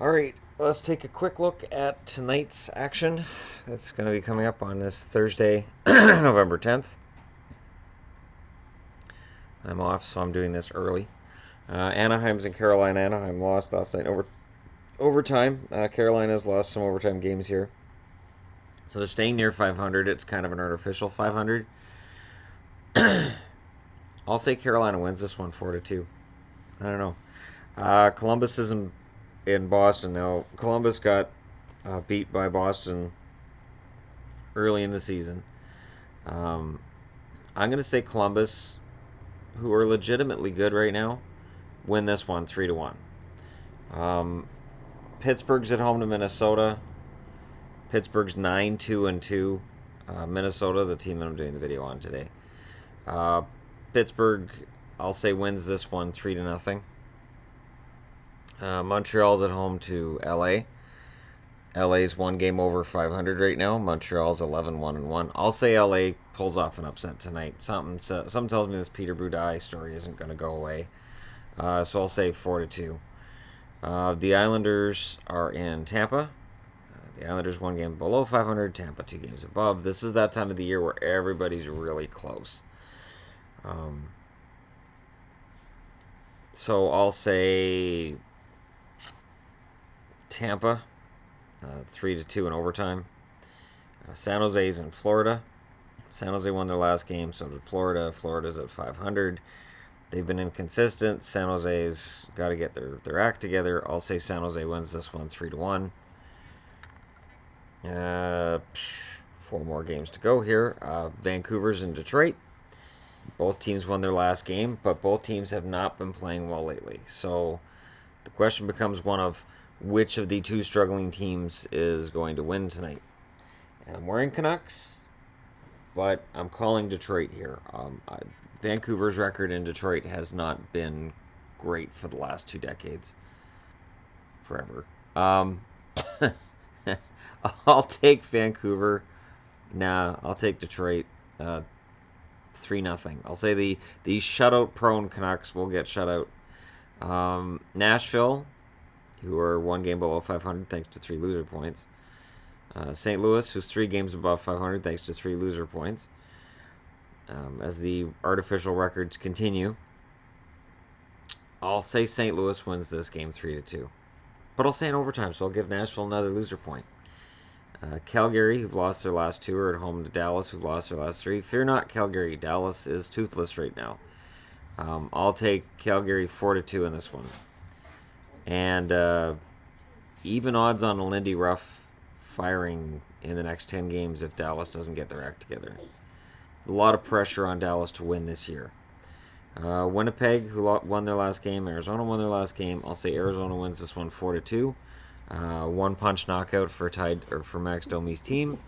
Alright, let's take a quick look at tonight's action that's going to be coming up on this Thursday, November 10th. I'm off, so I'm doing this early. Anaheim's in Carolina. Anaheim lost last night overtime. Carolina's lost some overtime games here. So they're staying near 500. It's kind of an artificial 500. I'll say Carolina wins this one 4-2. I don't know. Columbus is in Boston now. Columbus got beat by Boston early in the season. I'm going to say Columbus, who are legitimately good right now, win this one 3-1. Pittsburgh's at home to Minnesota. Pittsburgh's 9-2-2. Minnesota, the team that I'm doing the video on today. Pittsburgh, I'll say wins this one 3-0. Montreal's at home to LA. LA's one game over 500 right now. Montreal's 11-1-1. I'll say LA pulls off an upset tonight. Something tells me this Peter Budaj story isn't going to go away. So I'll say 4-2. The Islanders are in Tampa. The Islanders one game below 500. Tampa two games above. This is that time of the year where everybody's really close. So I'll say Tampa, 3-2 in overtime. San Jose's in Florida. San Jose won their last game, so did Florida. Florida's at 500. They've been inconsistent. San Jose's got to get their act together. I'll say San Jose wins this one 3-1. 4 more games to go here. Vancouver's in Detroit. Both teams won their last game, but both teams have not been playing well lately. So the question becomes one of which of the two struggling teams is going to win tonight. And I'm wearing Canucks, but I'm calling Detroit here. Vancouver's record in Detroit has not been great for the last 2 decades. Forever. I'll take Vancouver. Nah, I'll take Detroit. 3-0. I'll say the shutout-prone Canucks will get shut out. Nashville, who are one game below 500 thanks to 3 loser points. St. Louis, who's 3 games above 500 thanks to 3 loser points. As the artificial records continue, I'll say St. Louis wins this game 3-2. But I'll say in overtime, so I'll give Nashville another loser point. Calgary, who've lost their last 2, are at home to Dallas, who've lost their last 3. Fear not, Calgary. Dallas is toothless right now. I'll take Calgary 4-2 in this one. And even odds on a Lindy Ruff firing in the next 10 games if Dallas doesn't get their act together. A lot of pressure on Dallas to win this year. Winnipeg, who won their last game. Arizona won their last game. I'll say Arizona wins this one 4-2. One punch knockout for Max Domi's team.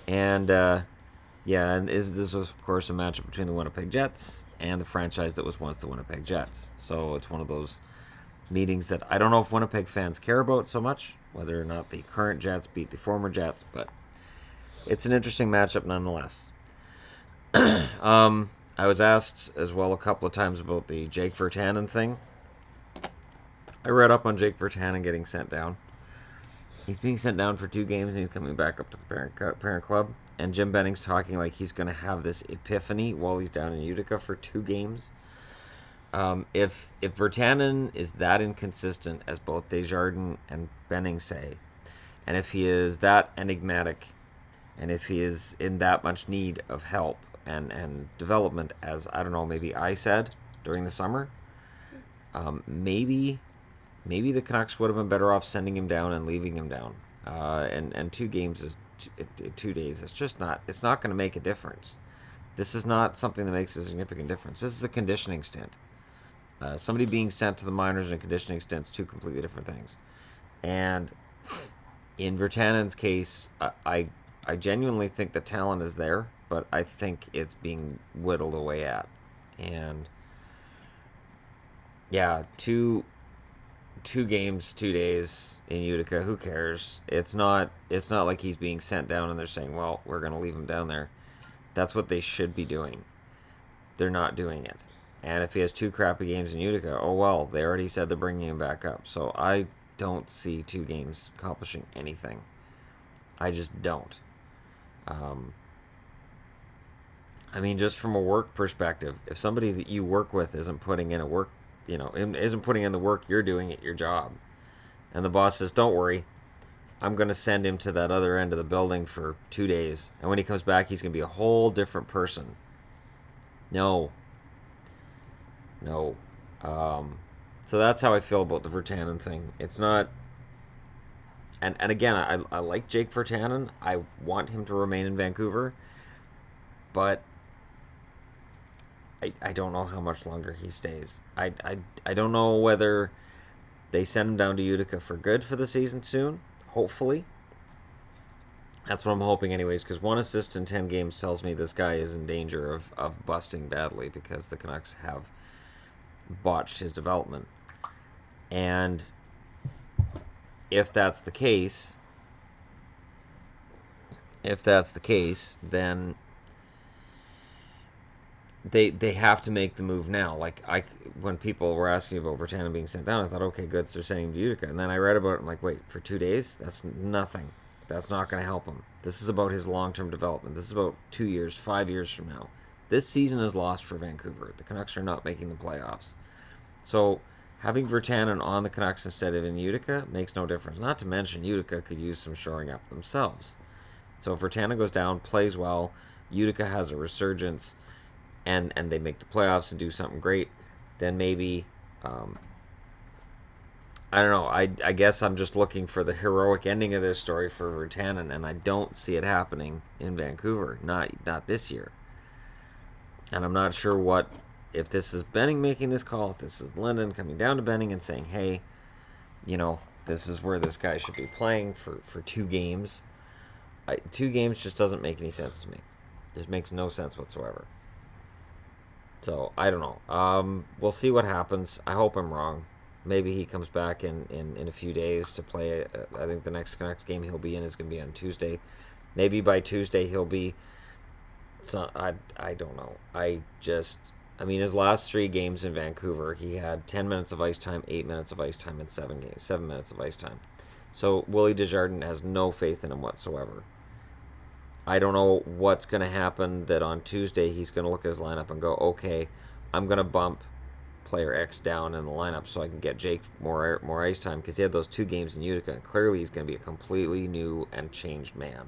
And and this was of course a matchup between the Winnipeg Jets and the franchise that was once the Winnipeg Jets. So it's one of those meetings that I don't know if Winnipeg fans care about so much, whether or not the current Jets beat the former Jets, but it's an interesting matchup nonetheless. I was asked as well a couple of times about the Jake Virtanen thing. I read up on Jake Virtanen getting sent down. He's being sent down for 2 games, and he's coming back up to the parent club. And Jim Benning's talking like he's going to have this epiphany while he's down in Utica for 2 games. If Virtanen is that inconsistent as both Desjardins and Benning say, and if he is that enigmatic, and if he is in that much need of help and development, as I don't know, maybe I said during the summer, maybe the Canucks would have been better off sending him down and leaving him down. And 2 games is 2 days. It's not going to make a difference. This is not something that makes a significant difference. This is a conditioning stint. Somebody being sent to the minors and conditioning stints, 2 completely different things. And in Virtanen's case, I genuinely think the talent is there, but I think it's being whittled away at. And yeah, two games, 2 days in Utica. Who cares? It's not like he's being sent down and they're saying, well, we're going to leave him down there. That's what they should be doing. They're not doing it. And if he has 2 crappy games in Utica, oh well, they already said they're bringing him back up. So I don't see 2 games accomplishing anything. I just don't. I mean, just from a work perspective, if somebody that you work with isn't putting in a work, isn't putting in the work you're doing at your job, and the boss says, "Don't worry, I'm going to send him to that other end of the building for 2 days, and when he comes back, he's going to be a whole different person." No, no. So that's how I feel about the Virtanen thing. It's not, and again, I like Jake Virtanen. I want him to remain in Vancouver, but I don't know how much longer he stays. I don't know whether they send him down to Utica for good for the season soon. Hopefully. That's what I'm hoping anyways, because 1 assist in 10 games tells me this guy is in danger of busting badly because the Canucks have botched his development. And if that's the case, then they have to make the move now. Like, when people were asking about Virtanen being sent down, I thought, okay, good, so they're sending him to Utica. And then I read about it, I'm like, wait, for 2 days? That's nothing. That's not going to help him. This is about his long-term development. This is about 2 years, 5 years from now. This season is lost for Vancouver. The Canucks are not making the playoffs. So having Virtanen on the Canucks instead of in Utica makes no difference. Not to mention, Utica could use some shoring up themselves. So if Virtanen goes down, plays well, Utica has a resurgence, and they make the playoffs and do something great, then maybe, I don't know. I guess I'm just looking for the heroic ending of this story for Virtanen, and I don't see it happening in Vancouver. Not this year. And I'm not sure if this is Benning making this call, if this is Linden coming down to Benning and saying, hey, this is where this guy should be playing for 2 games. 2 games just doesn't make any sense to me. It just makes no sense whatsoever. So, I don't know. We'll see what happens. I hope I'm wrong. Maybe he comes back in a few days to play. I think the next Canucks game he'll be in is going to be on Tuesday. Maybe by Tuesday he'll be. I don't know. I mean, his last 3 games in Vancouver, he had 10 minutes of ice time, 8 minutes of ice time, and 7 minutes of ice time. So Willie Desjardins has no faith in him whatsoever. I don't know what's going to happen that on Tuesday he's going to look at his lineup and go, okay, I'm going to bump player X down in the lineup so I can get Jake more ice time, because he had those 2 games in Utica, and clearly he's going to be a completely new and changed man.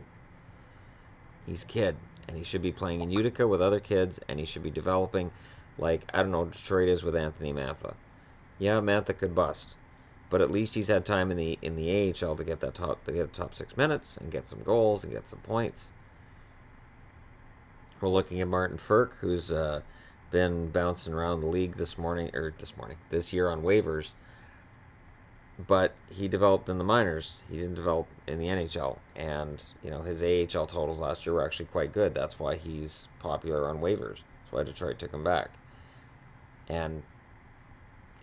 He's a kid, and he should be playing in Utica with other kids, and he should be developing like, I don't know, Detroit is with Anthony Mantha. Yeah, Mantha could bust, but at least he's had time in the AHL to get the top 6 minutes and get some goals and get some points. We're looking at Martin Ferk, who's been bouncing around the league this year on waivers, but he developed in the minors. He didn't develop in the NHL, and his AHL totals last year were actually quite good. That's why he's popular on waivers. That's why Detroit took him back. And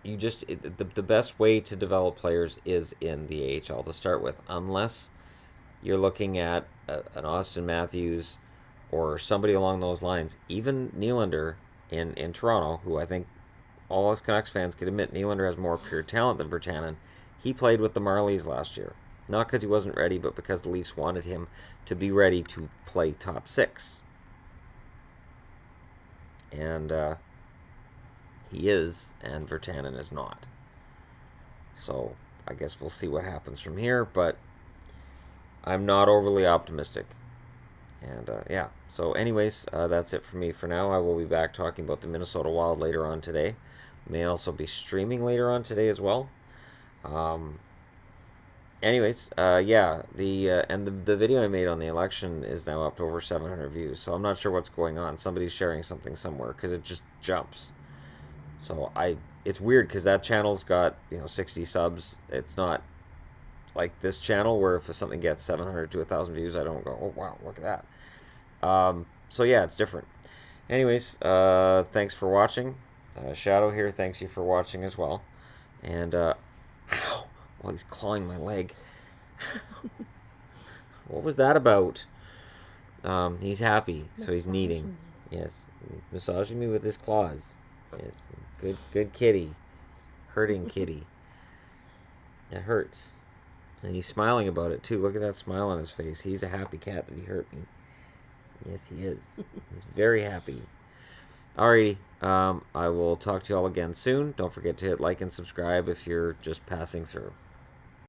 the best way to develop players is in the AHL to start with, unless you're looking at an Austin Matthews or somebody along those lines. Even Nylander in Toronto, who I think all us Canucks fans could admit Nylander has more pure talent than Virtanen. He played with the Marlies last year. Not because he wasn't ready, but because the Leafs wanted him to be ready to play top 6. And he is, and Virtanen is not. So I guess we'll see what happens from here, but I'm not overly optimistic. And yeah, so anyways, that's it for me for now. I will be back talking about the Minnesota Wild later on today. May also be streaming later on today as well. Anyways, yeah, the video I made on the election is now up to over 700 views. So I'm not sure what's going on. Somebody's sharing something somewhere because it just jumps. So it's weird because that channel's got 60 subs. It's not like this channel where if something gets 700 to 1,000 views, I don't go, oh wow, look at that. So yeah, it's different. Anyways, thanks for watching. Shadow here, thanks you for watching as well. And ow, well, he's clawing my leg. What was that about? He's happy, so he's kneading. Yes, massaging me with his claws. Yes, good kitty. Hurting kitty. It hurts. And he's smiling about it, too. Look at that smile on his face. He's a happy cat that he hurt me. Yes, he is. He's very happy. Alrighty. I will talk to you all again soon. Don't forget to hit like and subscribe if you're just passing through.